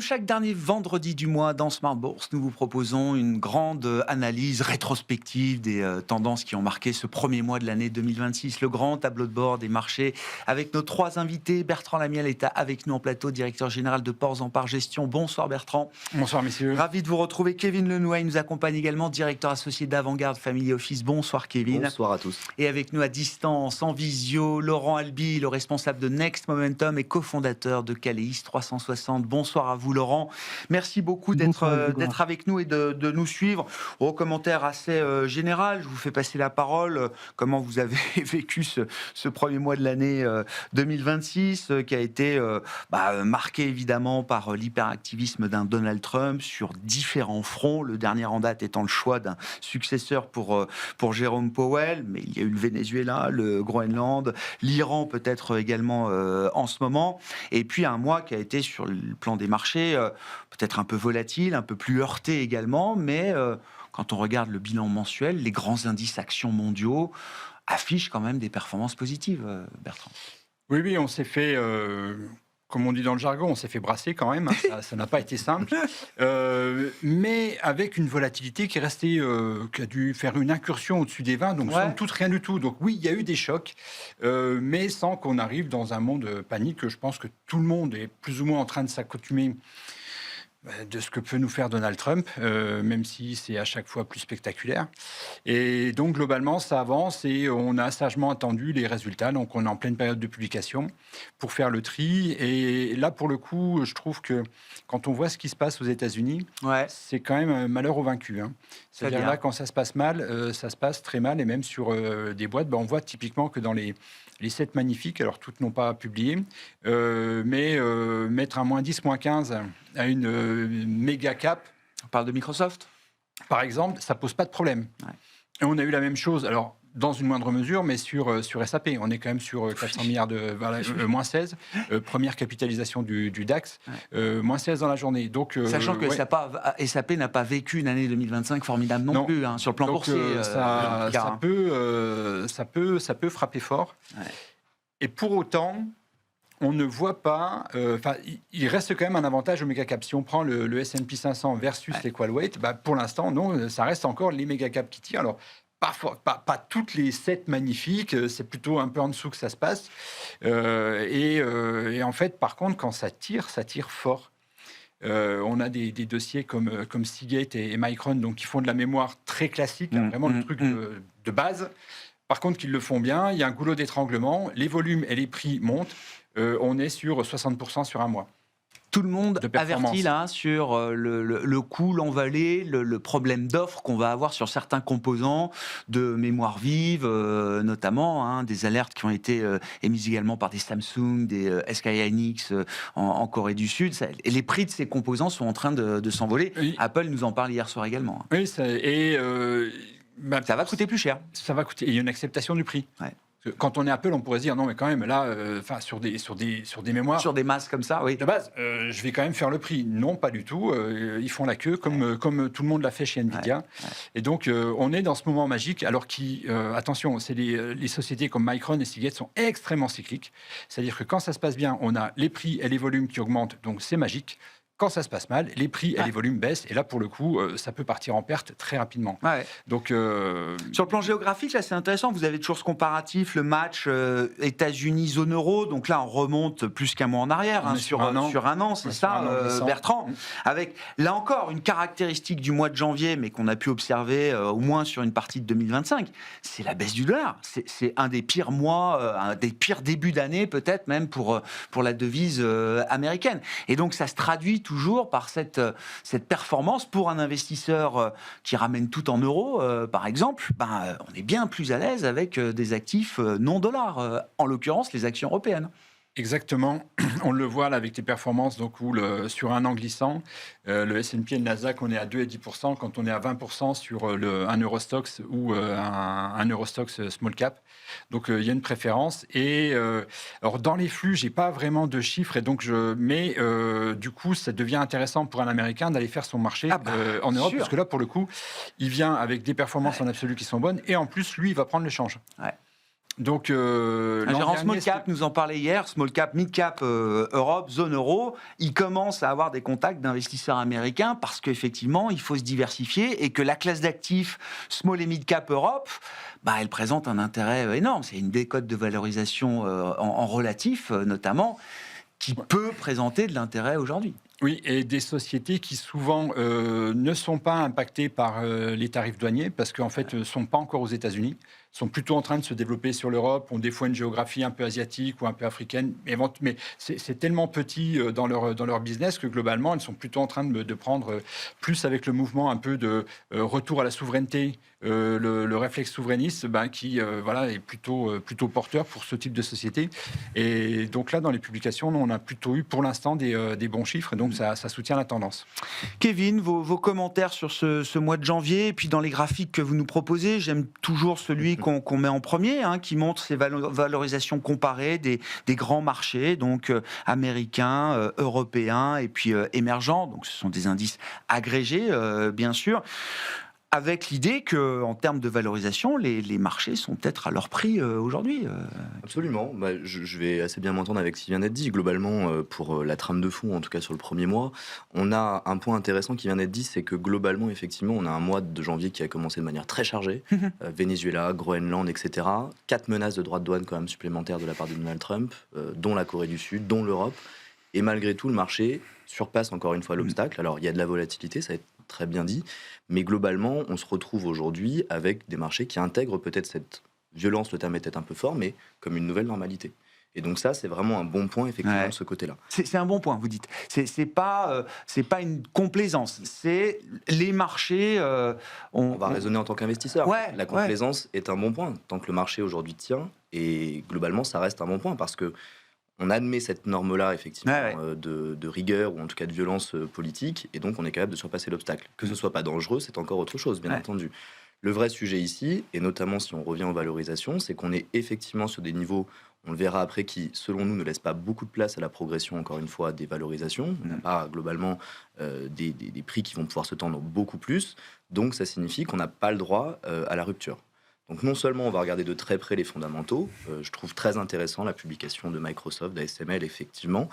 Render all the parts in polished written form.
chaque dernier vendredi du mois dans Smart Bourse, nous vous proposons une grande analyse rétrospective des tendances qui ont marqué ce premier mois de l'année 2026. Le grand tableau de bord des marchés avec nos trois invités. Bertrand Lamiel est avec nous en plateau, directeur général de Ports en Part Gestion. Bonsoir Bertrand. Bonsoir messieurs. Ravi de vous retrouver. Kevin Lenouaille nous accompagne également, directeur associé d'Avantgarde Family Office. Bonsoir Kevin. Bonsoir à tous. Et avec nous à distance, en visio, Laurent Albi, le responsable de Next Momentum et cofondateur de Caleis 360. Bonsoir à vous Laurent. Merci beaucoup d'être avec nous et de nous suivre. Au commentaire assez général, je vous fais passer la parole. Comment vous avez vécu ce premier mois de l'année 2026 qui a été marqué évidemment par l'hyperactivisme d'un Donald Trump sur différents fronts. Le dernier en date étant le choix d'un successeur pour Jérôme Powell, mais il y a eu le Venezuela, le Groenland, l'Iran peut-être également en ce moment. Et puis un mois qui a été sur le plan des marchés peut-être un peu volatile, un peu plus heurté également, mais quand on regarde le bilan mensuel, les grands indices actions mondiaux affichent quand même des performances positives, Bertrand. Oui, on s'est fait, comme on dit dans le jargon, on s'est fait brasser quand même, ça n'a pas été simple, mais avec une volatilité qui est restée, qui a dû faire une incursion au-dessus des 20, donc somme toute rien du tout. Donc oui, il y a eu des chocs, mais sans qu'on arrive dans un monde panique. Je pense que tout le monde est plus ou moins en train de s'accoutumer de ce que peut nous faire Donald Trump, même si c'est à chaque fois plus spectaculaire. Et donc, globalement, ça avance et on a sagement attendu les résultats. Donc, on est en pleine période de publication pour faire le tri. Et là, pour le coup, je trouve que quand on voit ce qui se passe aux États-Unis, c'est quand même un malheur aux vaincus. C'est-à-dire là, quand ça se passe mal, ça se passe très mal. Et même sur des boîtes, on voit typiquement que dans les 7 magnifiques, alors toutes n'ont pas publié, mais mettre un moins 10, moins 15 à une méga cap. On parle de Microsoft, par exemple, ça pose pas de problème. Et on a eu la même chose, alors dans une moindre mesure, mais sur SAP. On est quand même sur 400 milliards moins 16, première capitalisation du DAX, moins 16 dans la journée. Donc, sachant que SAP n'a pas vécu une année 2025 formidable non plus, sur le plan boursier. Ça peut frapper fort. Et pour autant, on ne voit pas... il reste quand même un avantage au méga-cap. Si on prend le S&P 500 versus les Qualweight, pour l'instant, non, ça reste encore les méga-caps qui tirent. Alors, pas toutes les 7 magnifiques, c'est plutôt un peu en dessous que ça se passe. Et en fait, par contre, quand ça tire fort. On a des dossiers comme Seagate et Micron, donc qui font de la mémoire très classique, vraiment le truc de base. Par contre, qu'ils le font bien, il y a un goulot d'étranglement, les volumes et les prix montent, on est sur 60% sur un mois. Tout le monde avertit là sur le coût, l'envolée, le problème d'offre qu'on va avoir sur certains composants de mémoire vive, notamment des alertes qui ont été émises également par des Samsung, des SK hynix en Corée du Sud. Et les prix de ces composants sont en train de s'envoler. Oui. Apple nous en parle hier soir également. Oui, ça va coûter plus cher. Ça va coûter. Il y a une acceptation du prix. Quand on est Apple, on pourrait se dire non, mais quand même là, sur des mémoires, sur des masses comme ça, oui. De base, je vais quand même faire le prix. Non, pas du tout. Ils font la queue comme tout le monde l'a fait chez Nvidia. Et donc, on est dans ce moment magique. Alors attention, c'est les sociétés comme Micron et Seagate sont extrêmement cycliques. C'est-à-dire que quand ça se passe bien, on a les prix et les volumes qui augmentent. Donc, c'est magique. Quand ça se passe mal, les prix et les volumes baissent. Et là, pour le coup, ça peut partir en perte très rapidement. Donc, sur le plan géographique, là, c'est intéressant. Vous avez toujours ce comparatif, le match États-Unis, zone euro. Donc là, on remonte plus qu'un mois en arrière, sur un an, c'est ça, Bertrand. Avec, là encore, une caractéristique du mois de janvier, mais qu'on a pu observer au moins sur une partie de 2025, c'est la baisse du dollar. C'est un des pires mois, un des pires débuts d'année, peut-être même pour la devise américaine. Et donc, ça se traduit toujours par cette performance pour un investisseur qui ramène tout en euros, par exemple. On est bien plus à l'aise avec des actifs non dollars, en l'occurrence les actions européennes. Exactement, on le voit là avec les performances, donc où sur un an glissant, le S&P et le Nasdaq, on est à 2 et 10%, quand on est à 20% sur un Eurostoxx ou un Eurostoxx small cap. Donc il y a une préférence. Et alors dans les flux, j'ai pas vraiment de chiffres, et donc mais du coup, ça devient intéressant pour un Américain d'aller faire son marché en Europe, parce que là, pour le coup, il vient avec des performances en absolu qui sont bonnes, et en plus, lui, il va prendre le change. Donc, Un l'an gérant dernier, small cap nous en parlait hier, small cap, mid cap Europe, zone euro, il commence à avoir des contacts d'investisseurs américains parce qu'effectivement, il faut se diversifier et que la classe d'actifs small et mid cap Europe, elle présente un intérêt énorme. C'est une décote de valorisation en relatif, notamment, qui peut présenter de l'intérêt aujourd'hui. Oui, et des sociétés qui souvent ne sont pas impactées par les tarifs douaniers parce qu'en fait ne sont pas encore aux États-Unis, sont plutôt en train de se développer sur l'Europe, ont des fois une géographie un peu asiatique ou un peu africaine, mais c'est tellement petit dans leur business que globalement elles sont plutôt en train de prendre plus avec le mouvement un peu de retour à la souveraineté, le réflexe souverainiste qui est plutôt porteur pour ce type de société. Et donc là, dans les publications, on a plutôt eu pour l'instant des bons chiffres, et donc ça soutient la tendance. Kevin, vos commentaires sur ce mois de janvier, et puis dans les graphiques que vous nous proposez, j'aime toujours celui qu'on met en premier, qui montre ces valorisations comparées des grands marchés, donc américains, européens et puis émergents. Donc ce sont des indices agrégés, bien sûr, avec l'idée qu'en termes de valorisation, les marchés sont peut-être à leur prix aujourd'hui. Absolument. Je vais assez bien m'entendre avec ce qui vient d'être dit. Globalement, pour la trame de fond, en tout cas sur le premier mois, on a un point intéressant qui vient d'être dit, c'est que globalement, effectivement, on a un mois de janvier qui a commencé de manière très chargée. Venezuela, Groenland, etc. 4 menaces de droits de douane quand même supplémentaires de la part de Donald Trump, dont la Corée du Sud, dont l'Europe. Et malgré tout, le marché surpasse encore une fois l'obstacle. Alors, il y a de la volatilité, ça a été très bien dit, mais globalement, on se retrouve aujourd'hui avec des marchés qui intègrent peut-être cette violence, le terme est peut-être un peu fort, mais comme une nouvelle normalité. Et donc ça, c'est vraiment un bon point, effectivement, de ce côté-là. C'est un bon point, vous dites. C'est pas une complaisance. C'est les marchés... On va raisonner en tant qu'investisseur. La complaisance est un bon point. Tant que le marché aujourd'hui tient, et globalement, ça reste un bon point, parce que on admet cette norme-là, effectivement, de rigueur, ou en tout cas de violence politique, et donc on est capable de surpasser l'obstacle. Que ce soit pas dangereux, c'est encore autre chose, bien entendu. Le vrai sujet ici, et notamment si on revient aux valorisations, c'est qu'on est effectivement sur des niveaux, on le verra après, qui, selon nous, ne laissent pas beaucoup de place à la progression, encore une fois, des valorisations. On n'a pas, globalement, des prix qui vont pouvoir se tendre beaucoup plus. Donc ça signifie qu'on n'a pas le droit à la rupture. Donc non seulement on va regarder de très près les fondamentaux, je trouve très intéressant la publication de Microsoft, d'ASML, effectivement,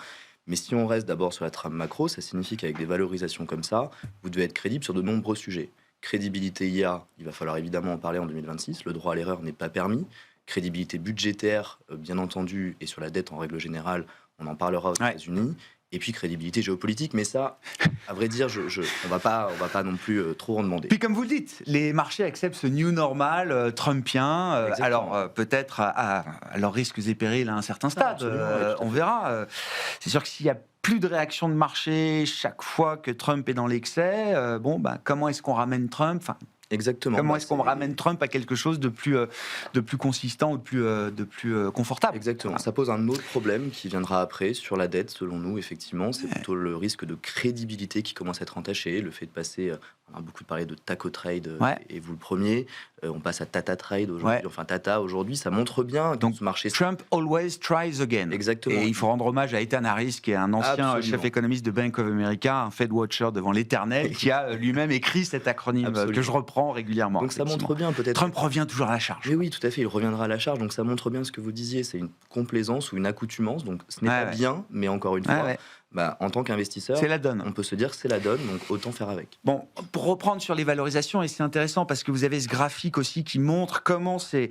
mais si on reste d'abord sur la trame macro, ça signifie qu'avec des valorisations comme ça, vous devez être crédible sur de nombreux sujets. Crédibilité IA, il va falloir évidemment en parler en 2026, le droit à l'erreur n'est pas permis. Crédibilité budgétaire, bien entendu, et sur la dette en règle générale, on en parlera aux États-Unis. Et puis crédibilité géopolitique, mais ça, à vrai dire, on va pas non plus trop en demander. Puis comme vous le dites, les marchés acceptent ce new normal trumpien, alors peut-être à leurs risques et périls à un certain stade, on verra. C'est sûr que s'il y a plus de réaction de marché chaque fois que Trump est dans l'excès, comment est-ce qu'on ramène Trump ? Exactement. Comment est-ce qu'on ramène Trump à quelque chose de plus consistant ou de plus confortable ? Exactement. Voilà. Ça pose un autre problème qui viendra après sur la dette, selon nous, effectivement. C'est plutôt le risque de crédibilité qui commence à être entaché. Le fait de passer, on a beaucoup parlé de Taco Trade, et vous le premier. On passe à Tata Trade aujourd'hui. Enfin, Tata aujourd'hui, ça montre bien que ce marché... Trump always tries again. Exactement. Et il faut rendre hommage à Ethan Harris, qui est un ancien chef économiste de Bank of America, un Fed Watcher devant l'éternel, qui a lui-même écrit cet acronyme que je reprends régulièrement. Donc ça montre bien peut-être... Trump revient toujours à la charge. Mais oui, tout à fait, il reviendra à la charge. Donc ça montre bien ce que vous disiez, c'est une complaisance ou une accoutumance. Donc ce n'est pas bien, mais encore une fois... en tant qu'investisseur, c'est la donne. On peut se dire que c'est la donne, donc autant faire avec. Bon, pour reprendre sur les valorisations, et c'est intéressant parce que vous avez ce graphique aussi qui montre comment c'est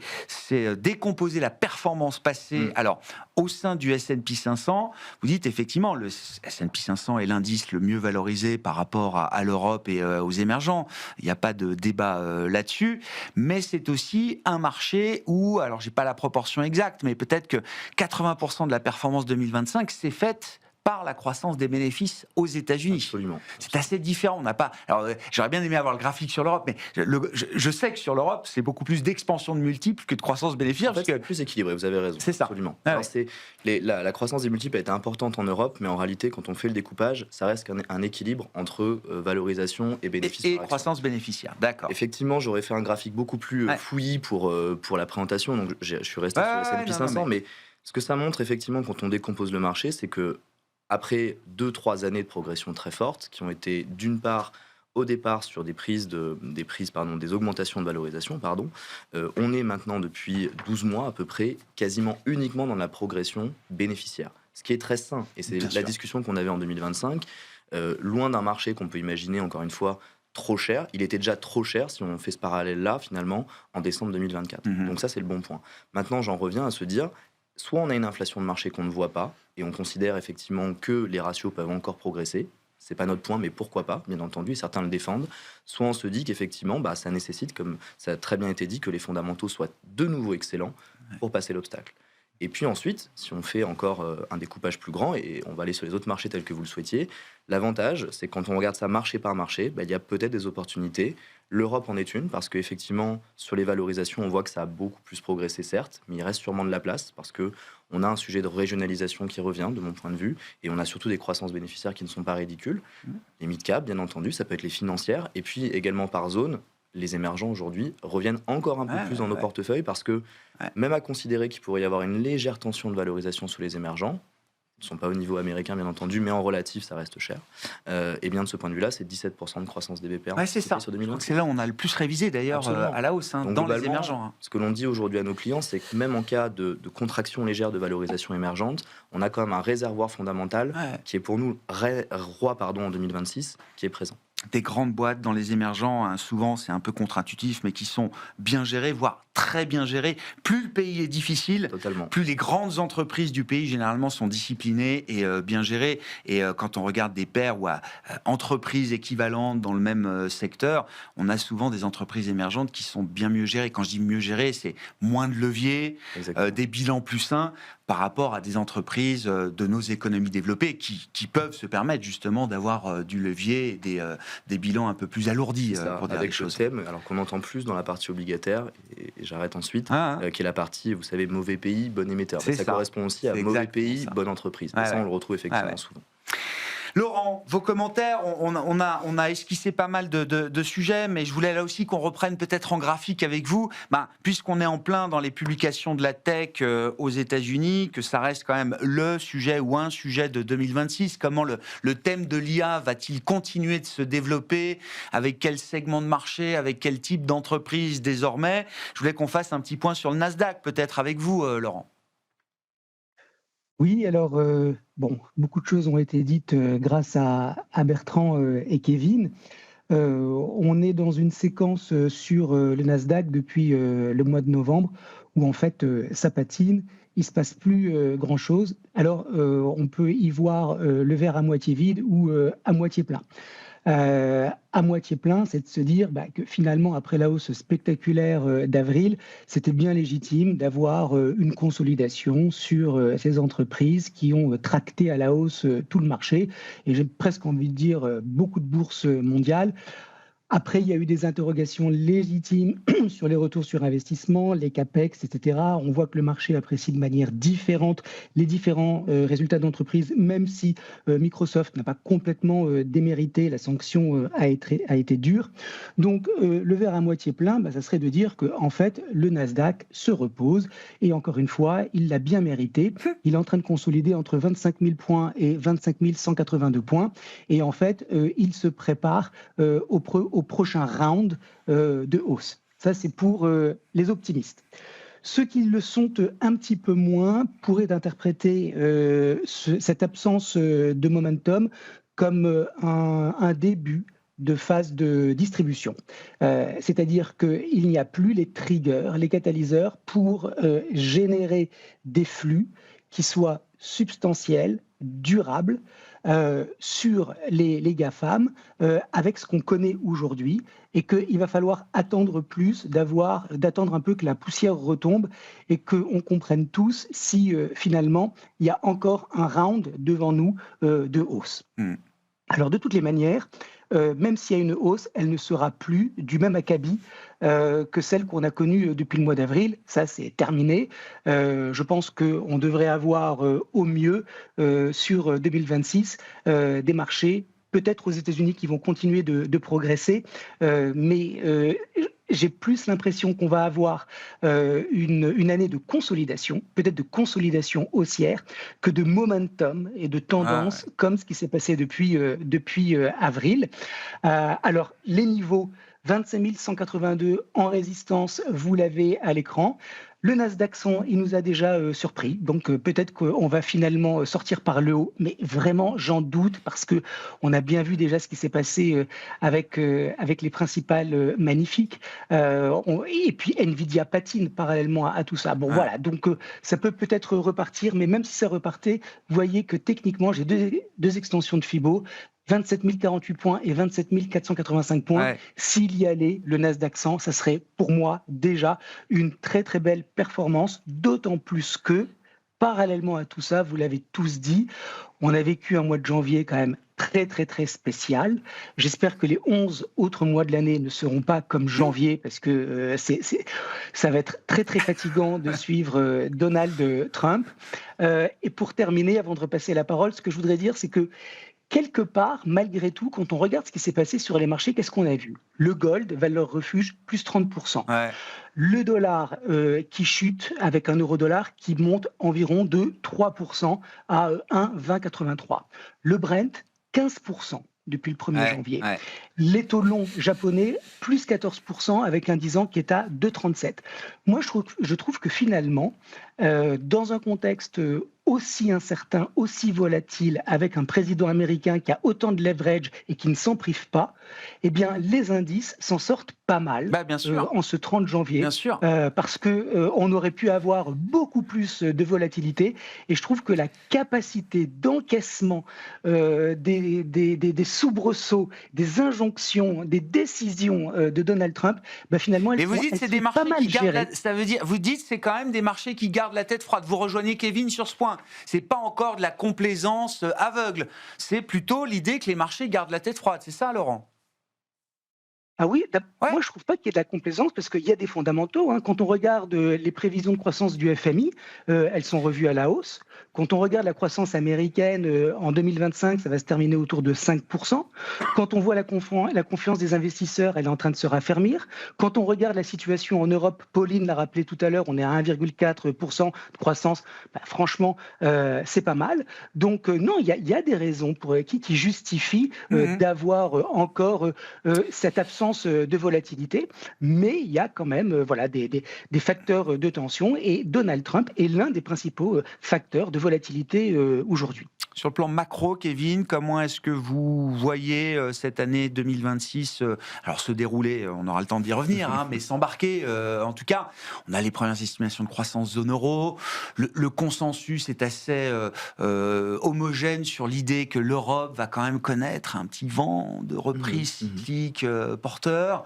décomposé la performance passée. Alors, au sein du S&P 500, vous dites effectivement, le S&P 500 est l'indice le mieux valorisé par rapport à l'Europe et aux émergents. Il n'y a pas de débat là-dessus, mais c'est aussi un marché où, alors j'ai pas la proportion exacte, mais peut-être que 80% de la performance 2025 s'est faite par la croissance des bénéfices aux États-Unis. Absolument. C'est assez différent. On n'a pas. Alors, j'aurais bien aimé avoir le graphique sur l'Europe, mais je sais que sur l'Europe, c'est beaucoup plus d'expansion de multiples que de croissance bénéficiaire. En fait, c'est plus équilibré. Vous avez raison. C'est ça. Absolument. La croissance des multiples a été importante en Europe, mais en réalité, quand on fait le découpage, ça reste un équilibre entre valorisation et bénéfices. Et croissance bénéficiaire. D'accord. Effectivement, j'aurais fait un graphique beaucoup plus fouillis pour la présentation. Donc, je suis resté sur le S&P 500, mais ce que ça montre effectivement quand on décompose le marché, c'est que après 2-3 années de progression très forte, qui ont été d'une part au départ sur des augmentations de valorisation, on est maintenant depuis 12 mois à peu près quasiment uniquement dans la progression bénéficiaire. Ce qui est très sain, et c'est la discussion qu'on avait en 2025, loin d'un marché qu'on peut imaginer, encore une fois, trop cher. Il était déjà trop cher si on fait ce parallèle-là, finalement, en décembre 2024. Donc ça, c'est le bon point. Maintenant, j'en reviens à se dire, soit on a une inflation de marché qu'on ne voit pas, et on considère effectivement que les ratios peuvent encore progresser. C'est pas notre point, mais pourquoi pas, bien entendu, et certains le défendent. Soit on se dit qu'effectivement, ça nécessite, comme ça a très bien été dit, que les fondamentaux soient de nouveau excellents pour passer l'obstacle. Et puis ensuite, si on fait encore un découpage plus grand, et on va aller sur les autres marchés tels que vous le souhaitiez, l'avantage, c'est que quand on regarde ça marché par marché, il y a peut-être des opportunités. L'Europe en est une, parce qu'effectivement, sur les valorisations, on voit que ça a beaucoup plus progressé, certes, mais il reste sûrement de la place, parce qu'on a un sujet de régionalisation qui revient, de mon point de vue, et on a surtout des croissances bénéficiaires qui ne sont pas ridicules. Les mid-cap, bien entendu, ça peut être les financières, et puis également par zone, les émergents aujourd'hui reviennent encore un peu plus dans nos portefeuilles, parce que même à considérer qu'il pourrait y avoir une légère tension de valorisation sous les émergents, ils ne sont pas au niveau américain bien entendu, mais en relatif ça reste cher, et bien de ce point de vue là c'est 17% de croissance des BPR c'est ça. Sur 2020. C'est là où on a le plus révisé d'ailleurs à la hausse dans les émergents. Ce que l'on dit aujourd'hui à nos clients, c'est que même en cas de contraction légère de valorisation émergente, on a quand même un réservoir fondamental qui est pour nous roi en 2026, qui est présent. Des grandes boîtes dans les émergents, souvent c'est un peu contre-intuitif, mais qui sont bien gérées, voire très bien gérées. Plus le pays est difficile, plus les grandes entreprises du pays généralement sont disciplinées et bien gérées. Et quand on regarde des pairs ou entreprises équivalentes dans le même secteur, on a souvent des entreprises émergentes qui sont bien mieux gérées. Quand je dis mieux gérées, c'est moins de leviers, des bilans plus sains par rapport à des entreprises de nos économies développées qui peuvent se permettre justement d'avoir du levier et des bilans un peu plus alourdis pour dire avec les choses. Thème, alors qu'on entend plus dans la partie obligataire, et j'arrête ensuite, qui est la partie, vous savez, mauvais pays, bon émetteur. Ça correspond aussi à mauvais pays, bonne entreprise. Et ça, on le retrouve effectivement souvent. Laurent, vos commentaires, on a esquissé pas mal de sujets, mais je voulais là aussi qu'on reprenne peut-être en graphique avec vous, puisqu'on est en plein dans les publications de la tech aux États-Unis, que ça reste quand même le sujet ou un sujet de 2026. Comment le thème de l'IA va-t-il continuer de se développer? Avec quel segment de marché? Avec quel type d'entreprise désormais? Je voulais qu'on fasse un petit point sur le Nasdaq, peut-être avec vous, Laurent. Oui, alors, beaucoup de choses ont été dites grâce à Bertrand et Kevin. On est dans une séquence sur le Nasdaq depuis le mois de novembre où en fait ça patine, il ne se passe plus grand-chose. Alors, on peut y voir le verre à moitié vide ou à moitié plein. À moitié plein, c'est de se dire que finalement, après la hausse spectaculaire d'avril, c'était bien légitime d'avoir une consolidation sur ces entreprises qui ont tracté à la hausse tout le marché. Et j'ai presque envie de dire beaucoup de bourses mondiales. Après, il y a eu des interrogations légitimes sur les retours sur investissement, les capex, etc. On voit que le marché apprécie de manière différente les différents résultats d'entreprise, même si Microsoft n'a pas complètement démérité, la sanction a été dure. Donc, le verre à moitié plein, ça serait de dire qu'en fait, le Nasdaq se repose. Et encore une fois, il l'a bien mérité. Il est en train de consolider entre 25 000 points et 25 182 points. Et en fait, il se prépare au prochain round de hausse. Ça, c'est pour les optimistes. Ceux qui le sont un petit peu moins pourraient interpréter cette absence de momentum comme un début de phase de distribution. C'est-à-dire qu'il n'y a plus les triggers, les catalyseurs pour générer des flux qui soient substantiels, durables, sur les GAFAM avec ce qu'on connaît aujourd'hui et qu'il va falloir attendre plus, d'attendre un peu que la poussière retombe et qu'on comprenne tous si finalement il y a encore un round devant nous de hausse. Alors de toutes les manières, même s'il y a une hausse, elle ne sera plus du même acabit que celle qu'on a connue depuis le mois d'avril. Ça, c'est terminé. Je pense qu'on devrait avoir au mieux sur 2026 des marchés, peut-être aux États-Unis qui vont continuer de progresser, mais j'ai plus l'impression qu'on va avoir une année de consolidation, peut-être de consolidation haussière, que de momentum et de tendance, comme ce qui s'est passé depuis avril. Alors, les niveaux 25 182 en résistance, vous l'avez à l'écran. Le Nasdaq 100, il nous a déjà surpris, donc peut-être qu'on va finalement sortir par le haut, mais vraiment j'en doute parce que on a bien vu déjà ce qui s'est passé avec les principales magnifiques, et puis Nvidia patine parallèlement à tout ça. Bon voilà, donc ça peut peut-être repartir, mais même si ça repartait, vous voyez que techniquement j'ai deux extensions de Fibo. 27 048 points et 27 485 points. Ouais. S'il y allait, le Nasdaq 100, ça serait pour moi déjà une très très belle performance, d'autant plus que, parallèlement à tout ça, vous l'avez tous dit, on a vécu un mois de janvier quand même très très très spécial. J'espère que les 11 autres mois de l'année ne seront pas comme janvier, parce que ça va être très très fatigant de suivre Donald Trump. Et pour terminer, avant de repasser la parole, ce que je voudrais dire, c'est que quelque part, malgré tout, quand on regarde ce qui s'est passé sur les marchés, qu'est-ce qu'on a vu? Le gold, valeur refuge, plus 30%. Ouais. Le dollar qui chute avec un euro-dollar qui monte environ de 3% à 1,2083. Le Brent, 15%. Depuis le 1er janvier. Ouais. Les taux longs japonais, plus 14% avec un 10 ans qui est à 2,37. Moi, je trouve que finalement, dans un contexte aussi incertain, aussi volatile, avec un président américain qui a autant de leverage et qui ne s'en prive pas, eh bien, les indices s'en sortent pas mal bien sûr. En ce 30 janvier. Bien sûr. Parce qu'on aurait pu avoir beaucoup plus de volatilité. Et je trouve que la capacité d'encaissement des soubresauts, des injonctions, des décisions de Donald Trump, finalement, elles vous dites c'est des marchés qui gardent ça veut dire, vous dites c'est quand même des marchés qui gardent la tête froide. Vous rejoignez Kevin sur ce point. C'est pas encore de la complaisance aveugle. C'est plutôt l'idée que les marchés gardent la tête froide. C'est ça, Laurent? Ah oui, moi je trouve pas qu'il y ait de la complaisance parce qu'il y a des fondamentaux. Hein. Quand on regarde les prévisions de croissance du FMI, elles sont revues à la hausse. Quand on regarde la croissance américaine en 2025, ça va se terminer autour de 5%. Quand on voit la confiance des investisseurs, elle est en train de se raffermir. Quand on regarde la situation en Europe, Pauline l'a rappelé tout à l'heure, on est à 1,4% de croissance. Franchement, c'est pas mal. Donc non, il y a des raisons pour qui justifient d'avoir encore cette absence de volatilité, mais il y a quand même des facteurs de tension et Donald Trump est l'un des principaux facteurs de volatilité aujourd'hui. Sur le plan macro, Kevin, comment est-ce que vous voyez cette année 2026 alors se dérouler, on aura le temps d'y revenir, mais s'embarquer, en tout cas, on a les premières estimations de croissance zone euro, le consensus est assez homogène sur l'idée que l'Europe va quand même connaître un petit vent de reprise cyclique porteur.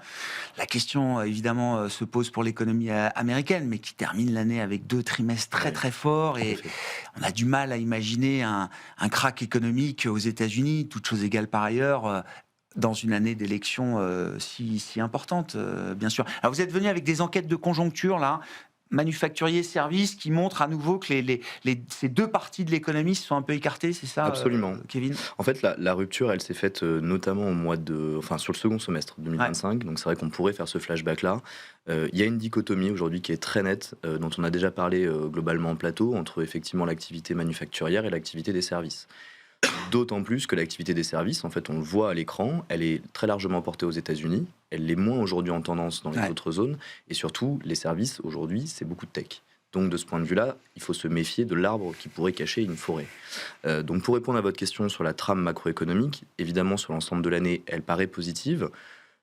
La question, évidemment, se pose pour l'économie américaine, mais qui termine l'année avec 2 trimestres très très forts, et on a du mal à imaginer un krach économique aux États-Unis, toutes choses égales par ailleurs, dans une année d'élection si importante, bien sûr. Alors vous êtes venu avec des enquêtes de conjoncture, là, manufacturiers, services, qui montrent à nouveau que ces deux parties de l'économie se sont un peu écartées, c'est ça? Absolument. Kevin? En fait, la rupture, elle s'est faite notamment sur le second semestre 2025, donc c'est vrai qu'on pourrait faire ce flashback-là. Il y a une dichotomie aujourd'hui qui est très nette, dont on a déjà parlé globalement en plateau, entre effectivement l'activité manufacturière et l'activité des services. D'autant plus que l'activité des services, en fait, on le voit à l'écran, elle est très largement portée aux États-Unis, elle l'est moins aujourd'hui en tendance dans les autres zones, et surtout, les services, aujourd'hui, c'est beaucoup de tech. Donc, de ce point de vue-là, il faut se méfier de l'arbre qui pourrait cacher une forêt. Donc, pour répondre à votre question sur la trame macroéconomique, évidemment, sur l'ensemble de l'année, elle paraît positive.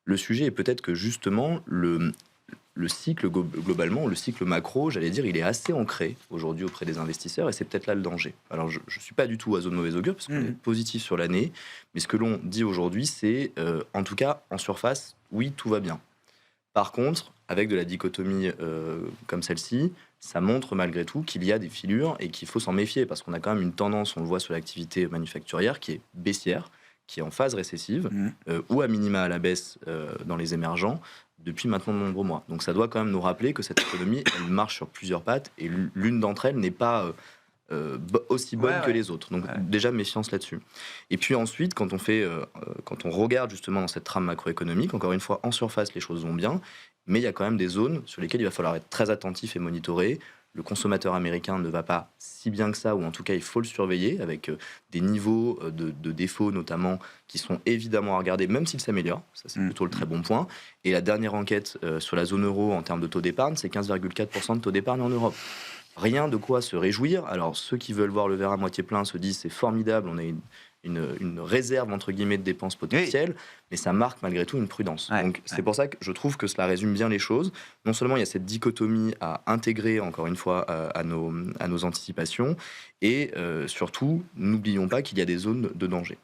Le sujet est peut-être que, justement, le cycle, globalement, le cycle macro, j'allais dire, il est assez ancré aujourd'hui auprès des investisseurs, et c'est peut-être là le danger. Alors, je ne suis pas du tout oiseau de mauvais augure, parce qu'on est positif sur l'année, mais ce que l'on dit aujourd'hui, c'est, en tout cas, en surface, oui, tout va bien. Par contre, avec de la dichotomie comme celle-ci, ça montre malgré tout qu'il y a des filures et qu'il faut s'en méfier, parce qu'on a quand même une tendance, on le voit sur l'activité manufacturière, qui est baissière, qui est en phase récessive, ou à minima à la baisse dans les émergents, depuis maintenant de nombreux mois. Donc ça doit quand même nous rappeler que cette économie, elle marche sur plusieurs pattes, et l'une d'entre elles n'est pas aussi bonne que les autres. Donc déjà, méfiance là-dessus. Et puis ensuite, quand on regarde justement dans cette trame macroéconomique, encore une fois, en surface, les choses vont bien, mais il y a quand même des zones sur lesquelles il va falloir être très attentif et monitorer. Le consommateur américain ne va pas si bien que ça, ou en tout cas, il faut le surveiller, avec des niveaux de défauts notamment qui sont évidemment à regarder, même s'ils s'améliorent. Ça, c'est plutôt le très bon point. Et la dernière enquête sur la zone euro en termes de taux d'épargne, c'est 15,4% de taux d'épargne en Europe. Rien de quoi se réjouir. Alors, ceux qui veulent voir le verre à moitié plein se disent c'est formidable, on a une réserve, entre guillemets, de dépenses potentielles, mais ça marque malgré tout une prudence. Donc, c'est pour ça que je trouve que cela résume bien les choses. Non seulement il y a cette dichotomie à intégrer, encore une fois, à nos anticipations, et surtout, n'oublions pas qu'il y a des zones de danger.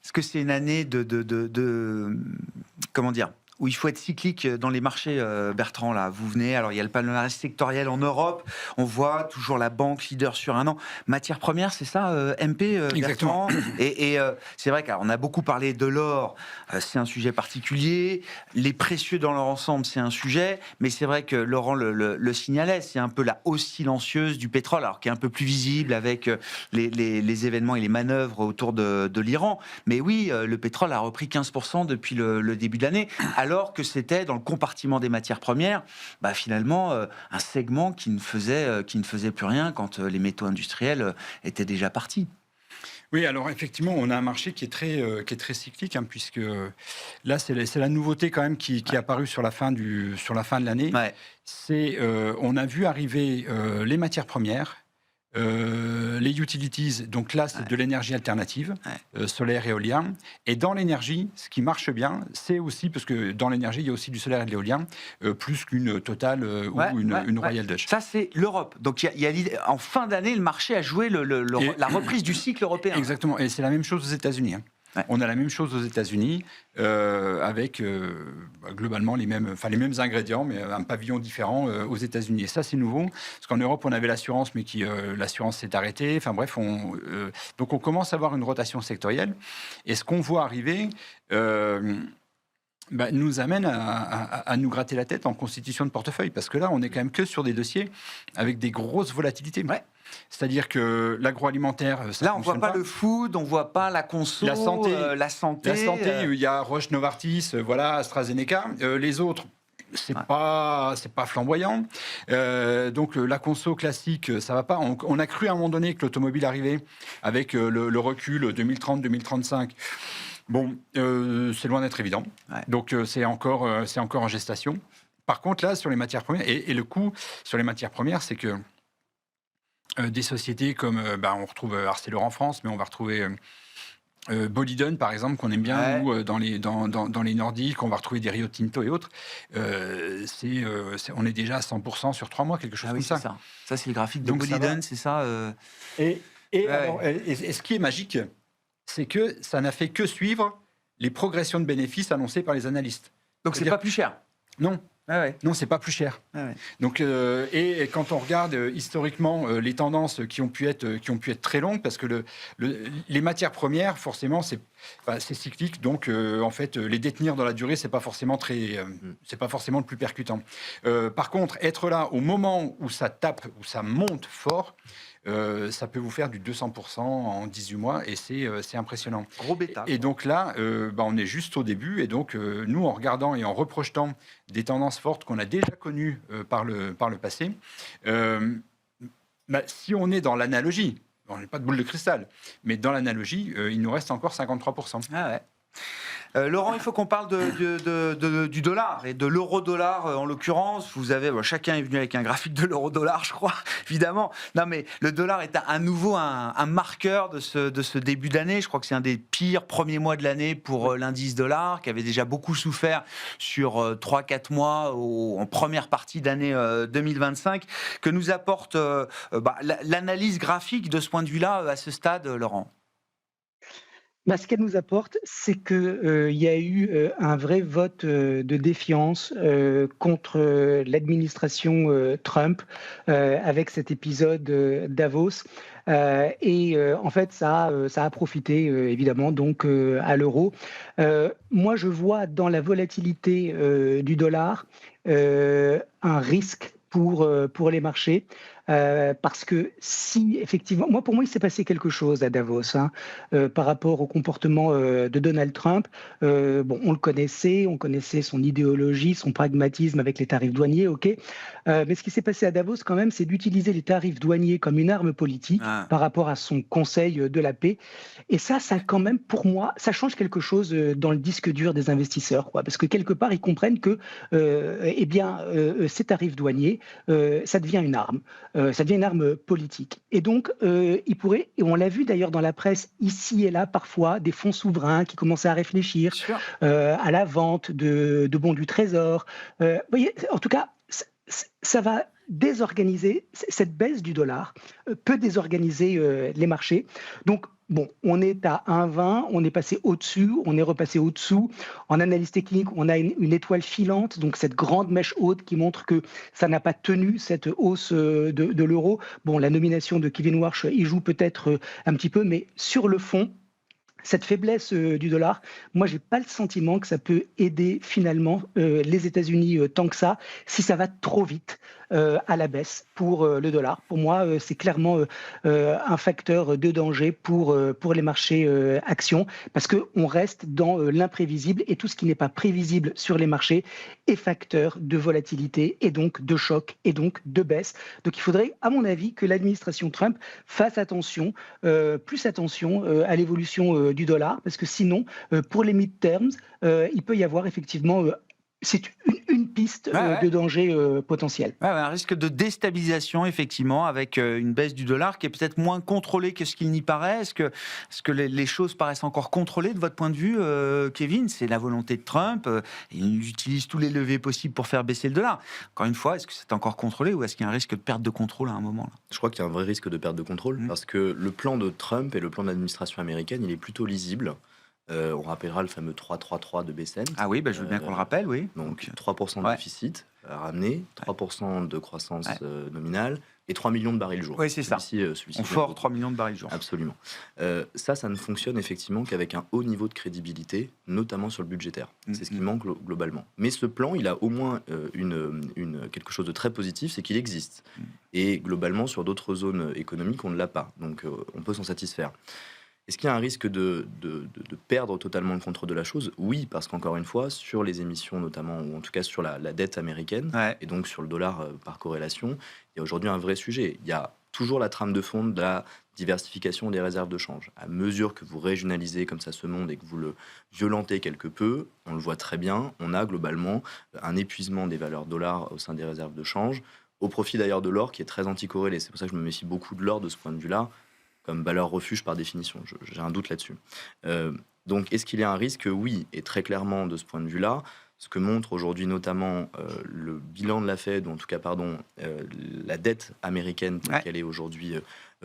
Est-ce que c'est une année comment dire, où il faut être cyclique dans les marchés, Bertrand, là, vous venez, alors il y a le palmarès sectoriel en Europe, on voit toujours la banque leader sur un an. Matières premières, c'est ça, MP, Bertrand? Et c'est vrai qu'on a beaucoup parlé de l'or, c'est un sujet particulier, les précieux dans leur ensemble, c'est un sujet, mais c'est vrai que Laurent le signalait, c'est un peu la hausse silencieuse du pétrole, alors qui est un peu plus visible avec les événements et les manœuvres autour de l'Iran. Mais oui, le pétrole a repris 15% depuis le début de l'année, alors que c'était dans le compartiment des matières premières, finalement, un segment qui ne faisait plus rien quand les métaux industriels étaient déjà partis. Oui, alors effectivement, on a un marché qui est très cyclique, puisque là, c'est la nouveauté quand même qui est apparue sur la fin de l'année. On a vu arriver les matières premières, les utilities, donc là c'est de l'énergie alternative, solaire et éolien. Et dans l'énergie, ce qui marche bien, c'est aussi, parce que dans l'énergie il y a aussi du solaire et de l'éolien, plus qu'une Total ou une Royal Dutch. Ça c'est l'Europe. Donc en fin d'année, le marché a joué la reprise du cycle européen. Exactement, et c'est la même chose aux États-Unis. On a la même chose aux États-Unis, avec globalement les mêmes ingrédients, mais un pavillon différent aux États-Unis. Et ça, c'est nouveau, parce qu'en Europe, on avait l'assurance, mais l'assurance s'est arrêtée. Enfin bref, donc on commence à avoir une rotation sectorielle. Et ce qu'on voit arriver nous amène à nous gratter la tête en constitution de portefeuille, parce que là, on est quand même que sur des dossiers avec des grosses volatilités. C'est-à-dire que l'agroalimentaire, là, on ne voit pas le food, on ne voit pas la conso, la santé. Il y a Roche Novartis, AstraZeneca. Les autres, c'est pas flamboyant. Donc la conso classique, ça va pas. On a cru à un moment donné que l'automobile arrivait avec le recul 2030-2035. Bon, c'est loin d'être évident. Donc c'est encore en gestation. Par contre, là, sur les matières premières, et le coût sur les matières premières, c'est que des sociétés comme, on retrouve Arcelor en France, mais on va retrouver Boliden, par exemple, qu'on aime bien, ou dans les Nordiques, on va retrouver des Rio Tinto et autres. On est déjà à 100% sur 3 mois, quelque chose comme ça. Ça, c'est le graphique de Boliden, c'est ça Et ce qui est magique, c'est que ça n'a fait que suivre les progressions de bénéfices annoncées par les analystes. Donc, c'est pas plus cher? Non. Non, c'est pas plus cher. Donc, et quand on regarde historiquement les tendances qui ont pu être très longues, parce que les matières premières, forcément, c'est cyclique. Donc, en fait, les détenir dans la durée, c'est pas forcément le plus percutant. Par contre, être là au moment où ça tape, où ça monte fort, ça peut vous faire du 200% en 18 mois, et c'est impressionnant. Gros bêta. Et donc là, on est juste au début, et donc nous, en regardant et en reprojetant des tendances fortes qu'on a déjà connues par le passé, si on est dans l'analogie, on n'est pas de boule de cristal, mais dans l'analogie, il nous reste encore 53%. Laurent, il faut qu'on parle du dollar et de l'euro-dollar en l'occurrence. Vous avez, chacun est venu avec un graphique de l'euro-dollar, je crois, évidemment. Non, mais le dollar est à nouveau un marqueur de ce début d'année. Je crois que c'est un des pires premiers mois de l'année pour l'indice dollar, qui avait déjà beaucoup souffert sur 3-4 mois en première partie d'année 2025. Que nous apporte l'analyse graphique de ce point de vue-là à ce stade, Laurent? Ce qu'elle nous apporte, c'est qu'il y a eu un vrai vote de défiance contre l'administration Trump avec cet épisode Davos. En fait, ça a profité évidemment donc à l'euro. Moi, je vois dans la volatilité du dollar un risque pour les marchés. parce que si effectivement, pour moi, il s'est passé quelque chose à Davos, hein, par rapport au comportement de Donald Trump. Bon, on connaissait son idéologie, son pragmatisme avec les tarifs douaniers, ok. Mais ce qui s'est passé à Davos, quand même, c'est d'utiliser les tarifs douaniers comme une arme politique par rapport à son Conseil de la paix. Et ça quand même, pour moi, ça change quelque chose dans le disque dur des investisseurs, quoi, parce que quelque part, ils comprennent que, ces tarifs douaniers, ça devient une arme. Ça devient une arme politique. Et donc, il pourrait, et on l'a vu d'ailleurs dans la presse ici et là parfois, des fonds souverains qui commençaient à réfléchir à la vente de bons du Trésor. Vous voyez, en tout cas, ça va désorganiser, cette baisse du dollar peut désorganiser les marchés. Donc, bon, on est à 1,20, on est passé au-dessus, on est repassé au-dessous. En analyse technique, on a une étoile filante, donc cette grande mèche haute qui montre que ça n'a pas tenu cette hausse de l'euro. Bon, la nomination de Kevin Warsh y joue peut-être un petit peu, mais sur le fond, cette faiblesse du dollar, moi, j'ai pas le sentiment que ça peut aider finalement les États-Unis tant que ça, si ça va trop vite à la baisse pour le dollar. Pour moi, c'est clairement un facteur de danger pour les marchés actions, parce qu'on reste dans l'imprévisible, et tout ce qui n'est pas prévisible sur les marchés est facteur de volatilité, et donc de choc, et donc de baisse. Donc il faudrait, à mon avis, que l'administration Trump fasse attention, plus attention à l'évolution du dollar, parce que sinon, pour les mid-terms, il peut y avoir effectivement c'est une piste de danger potentiel. Un risque de déstabilisation, effectivement, avec une baisse du dollar qui est peut-être moins contrôlée que ce qu'il n'y paraît. Est-ce que les choses paraissent encore contrôlées de votre point de vue, Kevin? C'est la volonté de Trump. Il utilise tous les leviers possibles pour faire baisser le dollar. Encore une fois, est-ce que c'est encore contrôlé ou est-ce qu'il y a un risque de perte de contrôle à un moment là? Je crois qu'il y a un vrai risque de perte de contrôle parce que le plan de Trump et le plan de l'administration américaine, il est plutôt lisible. On rappellera le fameux 3-3-3 de Bessent. Ah oui, je veux bien qu'on le rappelle, oui. Donc 3% de déficit à ramener, 3% de croissance nominale et 3 millions de barils jour. Oui, c'est ça. On fort 3 millions de barils jour. Absolument. Ça ne fonctionne effectivement qu'avec un haut niveau de crédibilité, notamment sur le budgétaire. C'est ce qui manque globalement. Mais ce plan, il a au moins quelque chose de très positif, c'est qu'il existe. Et globalement, sur d'autres zones économiques, on ne l'a pas. Donc on peut s'en satisfaire. Est-ce qu'il y a un risque de perdre totalement le contrôle de la chose? Oui, parce qu'encore une fois, sur les émissions notamment, ou en tout cas sur la dette américaine, et donc sur le dollar par corrélation, il y a aujourd'hui un vrai sujet. Il y a toujours la trame de fond de la diversification des réserves de change. À mesure que vous régionalisez comme ça ce monde et que vous le violentez quelque peu, on le voit très bien, on a globalement un épuisement des valeurs dollars au sein des réserves de change, au profit d'ailleurs de l'or qui est très anticorrélé. C'est pour ça que je me méfie beaucoup de l'or de ce point de vue-là, comme valeur refuge par définition. J'ai un doute là-dessus. Donc, est-ce qu'il y a un risque? Oui, et très clairement de ce point de vue-là, ce que montre aujourd'hui notamment le bilan de la Fed, ou en tout cas, la dette américaine telle qu'elle est aujourd'hui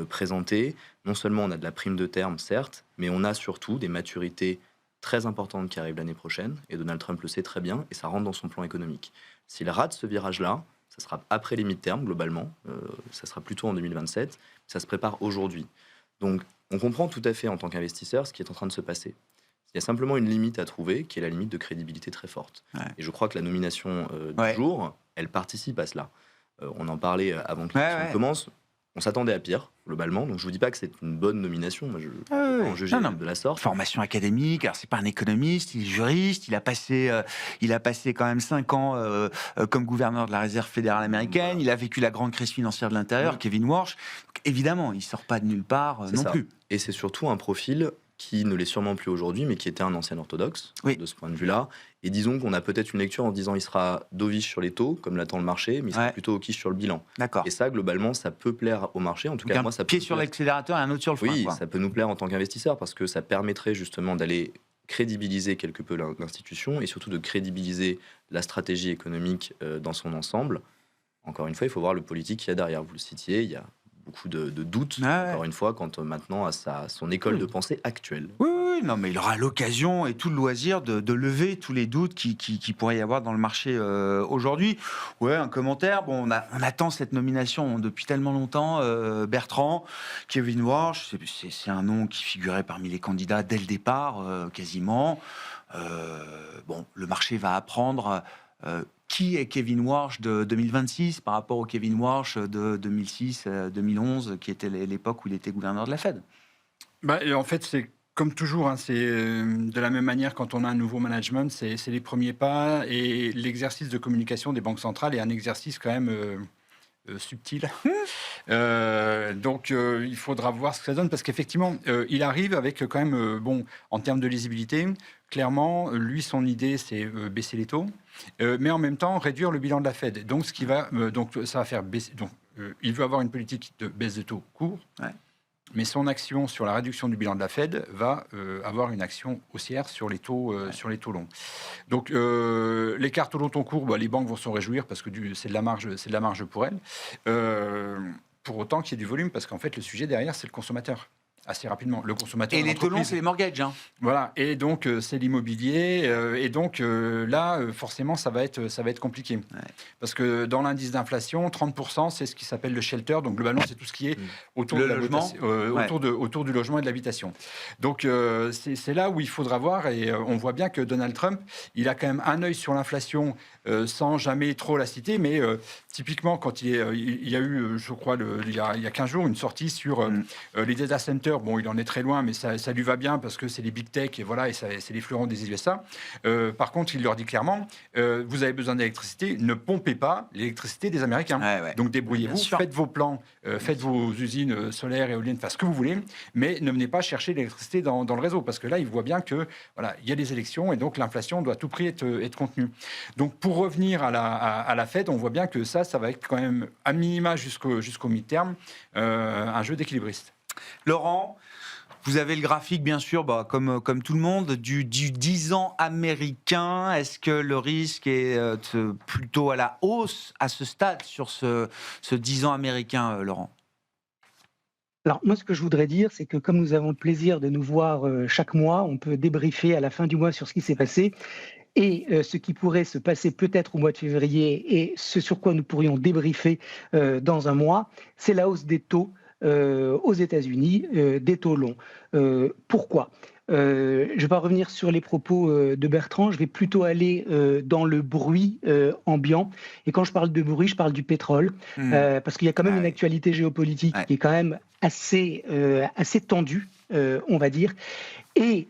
présentée. Non seulement on a de la prime de terme, certes, mais on a surtout des maturités très importantes qui arrivent l'année prochaine, et Donald Trump le sait très bien, et ça rentre dans son plan économique. S'il rate ce virage-là, ça sera après les mid-terms, globalement, ça sera plutôt en 2027, ça se prépare aujourd'hui. Donc, on comprend tout à fait en tant qu'investisseur ce qui est en train de se passer. Il y a simplement une limite à trouver, qui est la limite de crédibilité très forte. Et je crois que la nomination du jour, elle participe à cela. On en parlait avant que l'émission commence. On s'attendait à pire, globalement. Donc, je ne vous dis pas que c'est une bonne nomination. Moi, je ne peux pas en juger de la sorte. Formation académique. Alors, c'est pas un économiste, il est juriste. Il a passé quand même 5 ans comme gouverneur de la Réserve fédérale américaine. Il a vécu la grande crise financière de l'intérieur, Kevin Warsh. Donc, évidemment, il ne sort pas de nulle part non plus. Et c'est surtout un profil qui ne l'est sûrement plus aujourd'hui, mais qui était un ancien orthodoxe, de ce point de vue-là. Et disons qu'on a peut-être une lecture en se disant il sera dovish sur les taux, comme l'attend le marché, mais il sera plutôt hawkish sur le bilan. D'accord. Et ça, globalement, ça peut plaire au marché. En tout cas, moi, ça peut pied sur l'accélérateur et un autre sur le frein. Oui, ça peut nous plaire en tant qu'investisseur, parce que ça permettrait justement d'aller crédibiliser quelque peu l'institution, et surtout de crédibiliser la stratégie économique dans son ensemble. Encore une fois, il faut voir le politique qu'il y a derrière. Vous le citiez, il y a beaucoup de doutes, encore une fois, quant maintenant à son école de pensée actuelle. Oui, non, mais il aura l'occasion et tout le loisir de lever tous les doutes qui pourrait y avoir dans le marché aujourd'hui. Ouais, un commentaire. Bon, on attend cette nomination depuis tellement longtemps. Bertrand, Kevin Warsh, c'est un nom qui figurait parmi les candidats dès le départ, quasiment. Bon, le marché va apprendre qui est Kevin Warsh de 2026 par rapport au Kevin Warsh de 2006-2011, qui était l'époque où il était gouverneur de la Fed? En fait, c'est comme toujours, hein, c'est de la même manière quand on a un nouveau management, c'est les premiers pas, et l'exercice de communication des banques centrales est un exercice quand même subtil. Donc il faudra voir ce que ça donne, parce qu'effectivement, il arrive avec quand même, en termes de lisibilité, clairement, lui, son idée, c'est baisser les taux, mais en même temps réduire le bilan de la Fed. Donc, ça va faire baisser. Donc, il veut avoir une politique de baisse de taux court. Ouais. Mais son action sur la réduction du bilan de la Fed va avoir une action haussière sur les taux, sur les taux longs. Donc, l'écart taux long taux court, les banques vont s'en réjouir parce que c'est de la marge pour elles. Pour autant qu'il y ait du volume, parce qu'en fait, le sujet derrière, c'est le consommateur. Assez rapidement, le consommateur. Et les taux longs, c'est les mortgages. Hein. Voilà, et donc c'est l'immobilier, et donc là, forcément, ça va être compliqué. Ouais. Parce que dans l'indice d'inflation, 30%, c'est ce qui s'appelle le shelter, donc globalement, c'est tout ce qui est autour, autour du logement et de l'habitation. Donc c'est là où il faudra voir, et on voit bien que Donald Trump, il a quand même un œil sur l'inflation, sans jamais trop la citer, mais typiquement, quand il y a eu, je crois, il y a 15 jours, une sortie sur les data centers. Bon, il en est très loin, mais ça lui va bien parce que c'est les big tech et voilà, et c'est les fleurons des USA. Par contre, il leur dit clairement, vous avez besoin d'électricité, ne pompez pas l'électricité des Américains. Ouais. Donc débrouillez-vous, faites vos plans, faites vos usines solaires, éoliennes, faites ce que vous voulez, mais ne venez pas chercher l'électricité dans le réseau, parce que là, il voit bien que voilà, il y a des élections et donc l'inflation doit à tout prix être contenue. Donc pour revenir à la Fed, on voit bien que ça va être quand même à minima jusqu'au mi-terme un jeu d'équilibriste. Laurent, vous avez le graphique, bien sûr, comme tout le monde, du 10 ans américain. Est-ce que le risque est plutôt à la hausse à ce stade sur ce 10 ans américain, Laurent? Alors, moi, ce que je voudrais dire, c'est que comme nous avons le plaisir de nous voir chaque mois, on peut débriefer à la fin du mois sur ce qui s'est passé. Et ce qui pourrait se passer peut-être au mois de février, et ce sur quoi nous pourrions débriefer dans un mois, c'est la hausse des taux aux États-Unis, des taux longs. Pourquoi ? Je ne vais pas revenir sur les propos de Bertrand, je vais plutôt aller dans le bruit ambiant. Et quand je parle de bruit, je parle du pétrole, parce qu'il y a quand même une actualité géopolitique qui est quand même assez tendue, on va dire. Et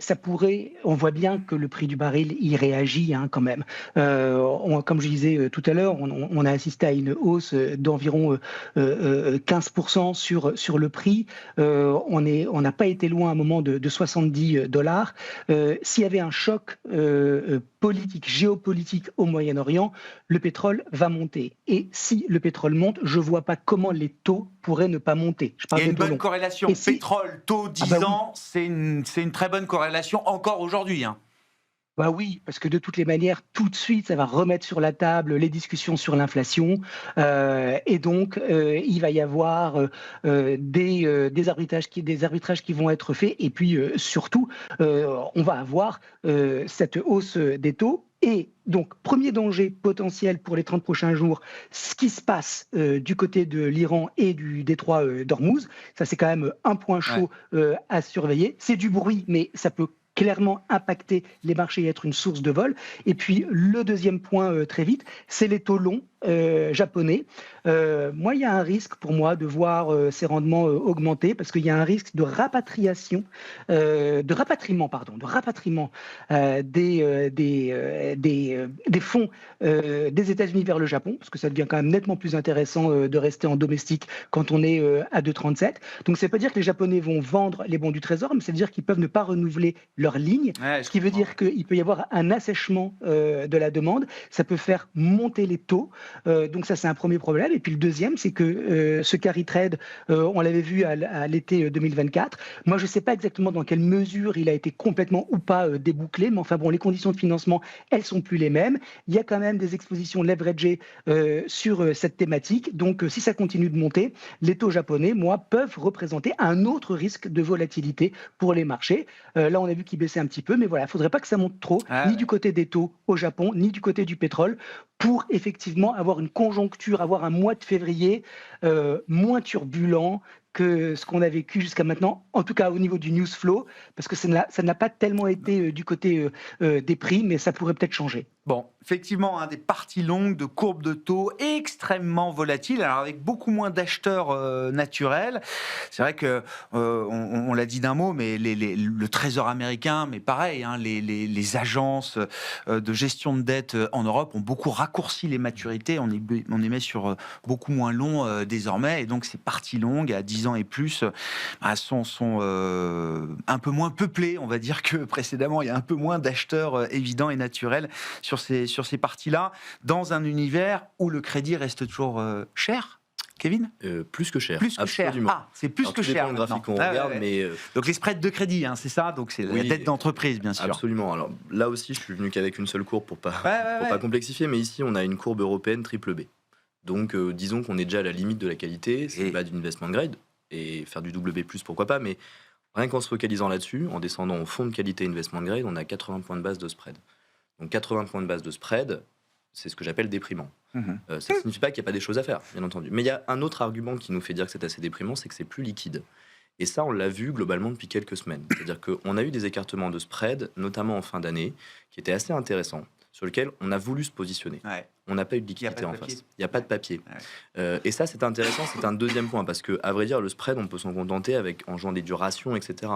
ça pourrait, on voit bien que le prix du baril y réagit quand même. Comme je disais tout à l'heure, on a assisté à une hausse d'environ 15% sur le prix. On n'a pas été loin à un moment de $70. S'il y avait un choc politique, géopolitique au Moyen-Orient, le pétrole va monter. Et si le pétrole monte, je ne vois pas comment les taux pourraient ne pas monter. Il y a une bonne corrélation. Pétrole, taux, 10 ans, oui. C'est une très bonne corrélation encore aujourd'hui. Bah oui, parce que de toutes les manières, tout de suite, ça va remettre sur la table les discussions sur l'inflation. Et donc, il va y avoir des arbitrages qui vont être faits. Et puis, surtout, on va avoir cette hausse des taux. Et donc, premier danger potentiel pour les 30 prochains jours, ce qui se passe du côté de l'Iran et du détroit d'Ormuz. Ça, c'est quand même un point chaud à surveiller. C'est du bruit, mais ça peut clairement impacter les marchés et être une source de vol. Et puis, le deuxième point, très vite, c'est les taux longs japonais. Moi, il y a un risque pour moi de voir ces rendements augmenter, parce qu'il y a un risque de rapatriement des fonds des États-Unis vers le Japon, parce que ça devient quand même nettement plus intéressant de rester en domestique quand on est à 2,37. Donc, ça ne veut pas dire que les Japonais vont vendre les bons du Trésor, mais ça veut dire qu'ils peuvent ne pas renouveler leur ligne, ce qui veut dire qu'il peut y avoir un assèchement de la demande. Ça peut faire monter les taux. Donc ça, c'est un premier problème. Et puis le deuxième, c'est que ce carry trade, on l'avait vu à l'été 2024. Moi, je ne sais pas exactement dans quelle mesure il a été complètement ou pas débouclé, mais enfin bon, les conditions de financement, elles sont plus les mêmes. Il y a quand même des expositions leveragées sur cette thématique. Donc si ça continue de monter, les taux japonais, moi, peuvent représenter un autre risque de volatilité pour les marchés. Là, on a vu qu'ils baissaient un petit peu, mais voilà, il ne faudrait pas que ça monte trop, ni du côté des taux au Japon, ni du côté du pétrole, pour effectivement avoir une conjoncture, avoir un mois de février moins turbulent que ce qu'on a vécu jusqu'à maintenant, en tout cas au niveau du news flow, parce que ça n'a pas tellement été du côté des prix, mais ça pourrait peut-être changer. Bon, effectivement, des parties longues de courbes de taux extrêmement volatiles, alors avec beaucoup moins d'acheteurs naturels. C'est vrai que on l'a dit d'un mot, mais le Trésor américain, mais pareil, les agences de gestion de dette en Europe ont beaucoup raccourci les maturités. On y met sur beaucoup moins long désormais, et donc ces parties longues à 10 ans et plus sont un peu moins peuplées, on va dire, que précédemment. Il y a un peu moins d'acheteurs évidents et naturels sur ces parties-là, dans un univers où le crédit reste toujours cher, Kevin ? Plus que cher. Plus que cher. Ah, c'est plus que cher. Le graphique qu'on regarde, mais donc les spreads de crédit, c'est ça. Donc c'est la dette d'entreprise, bien sûr. Absolument. Alors là aussi, je suis venu qu'avec une seule courbe pour pas complexifier, mais ici on a une courbe européenne triple B. Donc disons qu'on est déjà à la limite de la qualité. C'est pas d'investment grade et faire du double B+, pourquoi pas, mais rien qu'en se focalisant là-dessus, en descendant au fond de qualité investment grade, on a 80 points de base de spread. Donc 80 points de base de spread, c'est ce que j'appelle déprimant. Ça ne signifie pas qu'il n'y a pas des choses à faire, bien entendu. Mais il y a un autre argument qui nous fait dire que c'est assez déprimant, c'est que c'est plus liquide. Et ça, on l'a vu globalement depuis quelques semaines. C'est-à-dire qu'on a eu des écartements de spread, notamment en fin d'année, qui étaient assez intéressants, sur lesquels on a voulu se positionner. On n'a pas eu de liquidité en face. Il n'y a pas de papier. Et ça, c'est intéressant, c'est un deuxième point, parce qu'à vrai dire, le spread, on peut s'en contenter en jouant des durations, etc.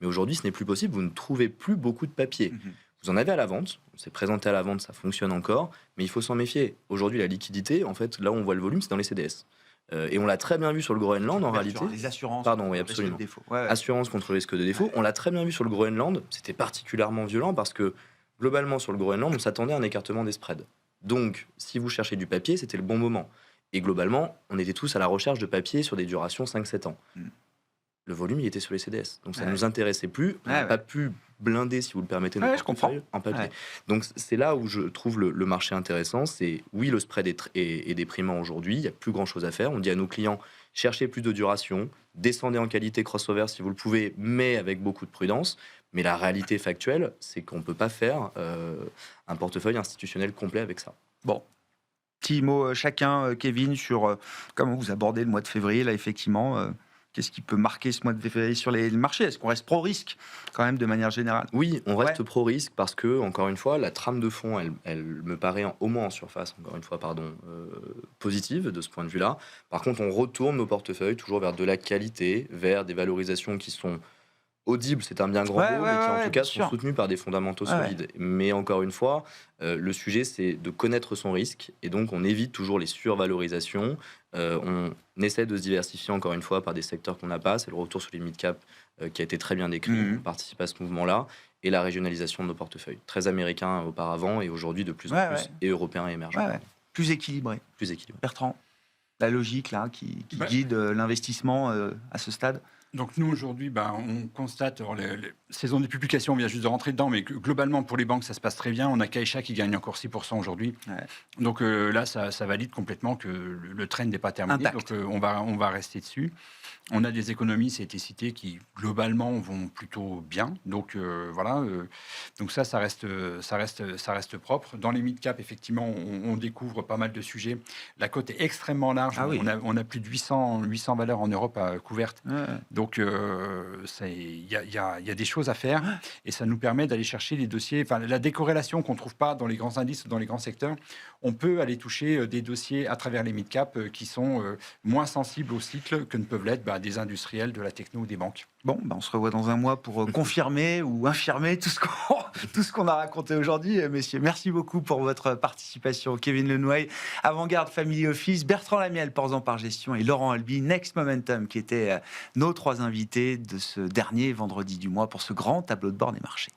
Mais aujourd'hui, ce n'est plus possible, vous ne trouvez plus beaucoup de papier. Vous en avez à la vente, on s'est présenté à la vente, ça fonctionne encore, mais il faut s'en méfier. Aujourd'hui, la liquidité, en fait, là où on voit le volume, c'est dans les CDS. Et on l'a très bien vu sur le Groenland, en réalité. Les assurances. Pardon, oui, absolument. Assurance contre le risque de défaut. On l'a très bien vu sur le Groenland. C'était particulièrement violent parce que, globalement, sur le Groenland, on s'attendait à un écartement des spreads. Donc, si vous cherchez du papier, c'était le bon moment. Et globalement, on était tous à la recherche de papier sur des durations 5-7 ans. Le volume, il était sur les CDS. Donc, ça ne nous intéressait plus. On n'a pas pu blinder, si vous le permettez, notre portefeuille en papier. Donc, c'est là où je trouve le marché intéressant. C'est, oui, le spread est déprimant aujourd'hui. Il n'y a plus grand-chose à faire. On dit à nos clients, cherchez plus de duration, descendez en qualité crossover si vous le pouvez, mais avec beaucoup de prudence. Mais la réalité factuelle, c'est qu'on ne peut pas faire un portefeuille institutionnel complet avec ça. Bon. Petit mot chacun, Kevin, sur comment vous abordez le mois de février, là, effectivement. Qu'est-ce qui peut marquer ce mois de février sur les marchés ? Est-ce qu'on reste pro-risque, quand même, de manière générale ? Oui, on reste pro-risque parce que, encore une fois, la trame de fond, elle me paraît au moins en surface, positive de ce point de vue-là. Par contre, on retourne nos portefeuilles toujours vers de la qualité, vers des valorisations qui sont audibles, c'est un bien grand mot, mais qui en tout cas sont soutenues par des fondamentaux solides. Mais encore une fois, le sujet, c'est de connaître son risque, et donc on évite toujours les survalorisations. On essaie de se diversifier encore une fois par des secteurs qu'on n'a pas. C'est le retour sur les mid-cap qui a été très bien décrit. On participe à ce mouvement-là. Et la régionalisation de nos portefeuilles. Très américains auparavant et aujourd'hui de plus en plus. Et européens et émergents. Plus équilibré. Bertrand, la logique là, qui guide l'investissement à ce stade ? Donc nous, aujourd'hui, on constate, les saisons des publications, on vient juste de rentrer dedans, mais globalement, pour les banques, ça se passe très bien. On a Caixa qui gagne encore 6% aujourd'hui. Donc là, ça valide complètement que le trend n'est pas terminé. Donc on va rester dessus. On a des économies, ça a été cité, qui globalement vont plutôt bien. Donc voilà. Donc ça reste propre. Dans les mid-cap, effectivement, on découvre pas mal de sujets. La cote est extrêmement large. On a plus de 800 valeurs en Europe couvertes. Donc il y a des choses à faire et ça nous permet d'aller chercher les dossiers. Enfin, la décorrélation qu'on ne trouve pas dans les grands indices ou dans les grands secteurs, on peut aller toucher des dossiers à travers les mid-cap qui sont moins sensibles au cycle que ne peuvent l'être des industriels, de la techno ou des banques. Bon, on se revoit dans un mois pour confirmer ou infirmer tout ce qu'on a raconté aujourd'hui. Messieurs, merci beaucoup pour votre participation. Kevin Lenouaille, Avantgarde Family Office, Bertrand Lamiel, Porzan par Gestion et Laurent Alby, Next Momentum, qui étaient nos 3 invités de ce dernier vendredi du mois pour ce grand tableau de bord des marchés.